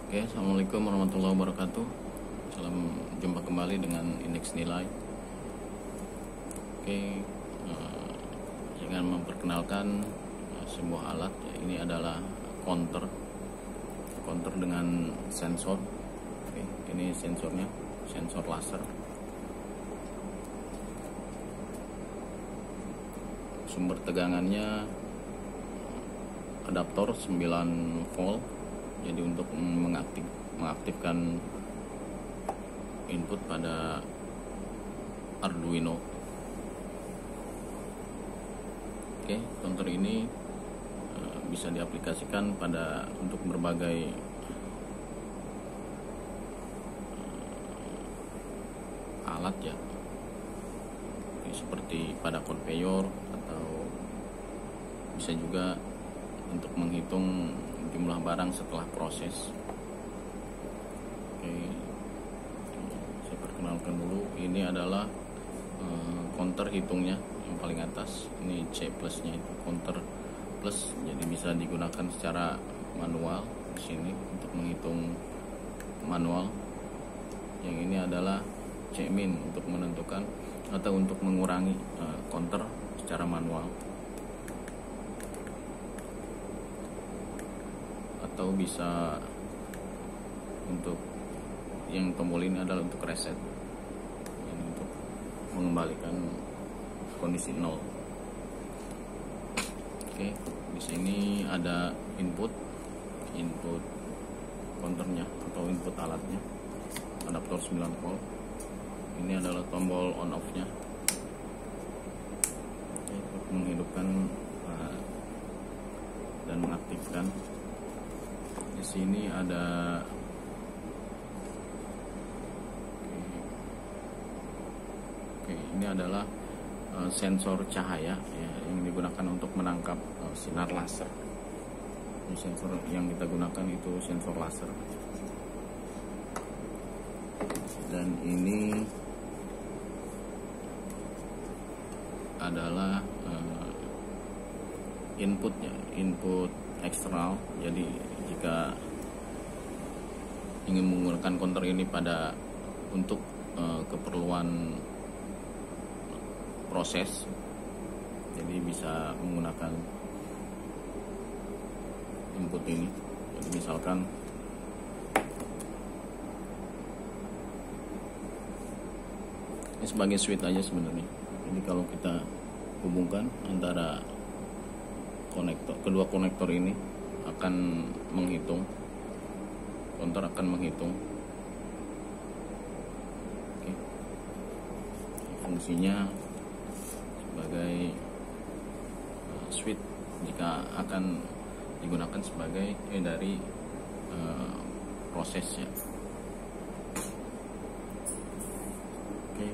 Oke, assalamualaikum warahmatullahi wabarakatuh. Salam jumpa kembali dengan indeks nilai. Oke, dengan memperkenalkan sebuah alat. Ini adalah counter dengan sensor. Oke, ini sensornya, sensor laser. Sumber tegangannya adaptor 9 volt. Jadi untuk mengaktifkan input pada Arduino. Oke, counter ini bisa diaplikasikan untuk berbagai alat ya. Oke, seperti pada konveyor atau bisa juga untuk menghitung jumlah barang setelah proses. Oke, saya perkenalkan dulu. Ini adalah counter hitungnya yang paling atas. Ini C plusnya itu counter plus, jadi bisa digunakan secara manual di sini untuk menghitung manual. Yang ini adalah C min untuk menentukan atau untuk mengurangi counter secara manual. Atau bisa untuk yang tombol ini adalah untuk reset, ini untuk mengembalikan kondisi 0. Oke, di sini ada input counternya atau input alatnya, adaptor 9 volt. Ini adalah tombol on off nya untuk menghidupkan dan mengaktifkan. Di sini ada ini adalah sensor cahaya ya, yang digunakan untuk menangkap sinar laser. Ini sensor yang kita gunakan itu sensor laser. Dan ini adalah inputnya, input eksternal. Jadi jika ingin menggunakan counter ini untuk keperluan proses, jadi bisa menggunakan input ini. Jadi misalkan ini sebagai switch aja sebenarnya. Jadi kalau kita hubungkan antara kedua konektor ini akan menghitung, counter akan menghitung. Oke. Fungsinya sebagai switch jika akan digunakan sebagai dari prosesnya. Oke,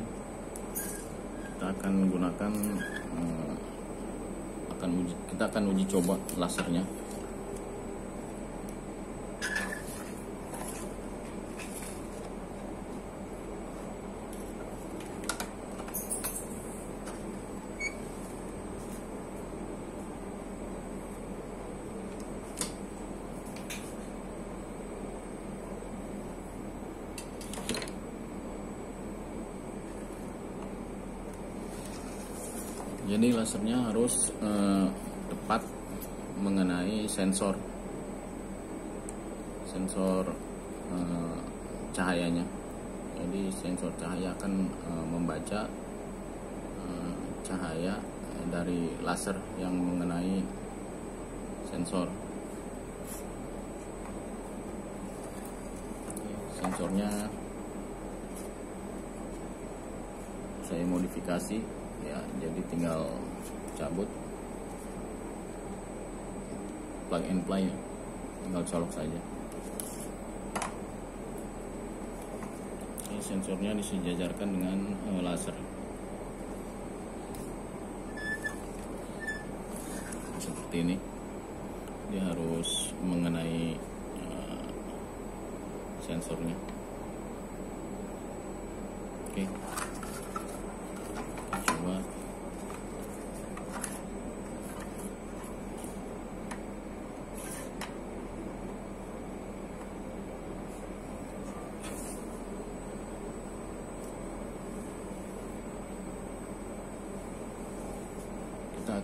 kita akan gunakan kita akan uji coba lasernya. Jadi lasernya harus tepat mengenai sensor cahayanya. Jadi sensor cahaya akan membaca cahaya dari laser yang mengenai sensor. Sensornya saya modifikasi ya, jadi tinggal cabut plug and play ya, tinggal colok saja. Ini sensornya disejajarkan dengan laser seperti ini. Dia harus mengenai sensornya. Oke, coba.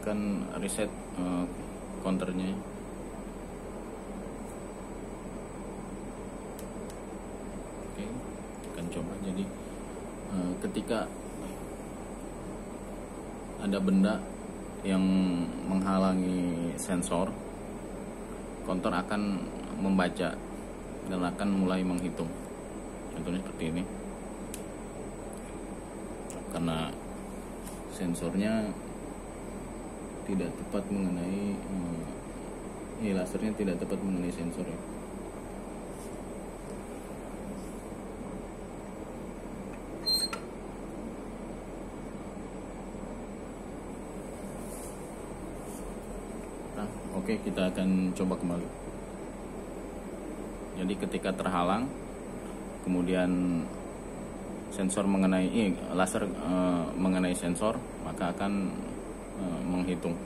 akan reset counternya. Oke, akan coba. Jadi ketika ada benda yang menghalangi sensor, counter akan membaca dan akan mulai menghitung. Contohnya seperti ini. Karena sensornya tidak tepat mengenai lasernya tidak tepat mengenai sensor ya. Nah, oke, kita akan coba kembali. Jadi ketika terhalang, kemudian sensor mengenai laser mengenai sensor, maka akan menghitung.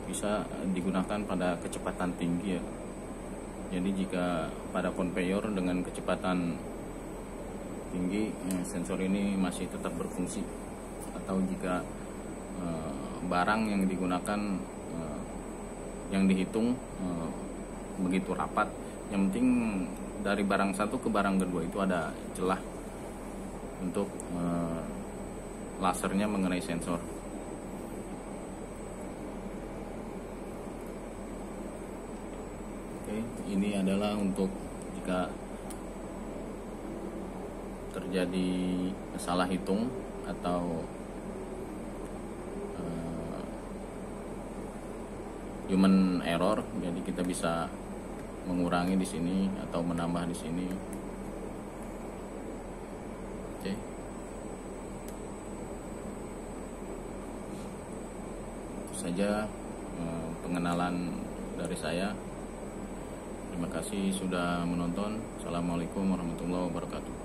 Bisa digunakan pada kecepatan tinggi ya. Jadi jika pada konveyor dengan kecepatan tinggi, sensor ini masih tetap berfungsi. Atau jika barang yang digunakan yang dihitung begitu rapat, yang penting dari barang satu ke barang kedua itu ada celah untuk lasernya mengenai sensor. Oke, ini adalah untuk jika terjadi salah hitung atau human error, jadi kita bisa mengurangi di sini atau menambah di sini. Oke. Itu saja pengenalan dari saya. Terima kasih sudah menonton. Assalamualaikum warahmatullahi wabarakatuh.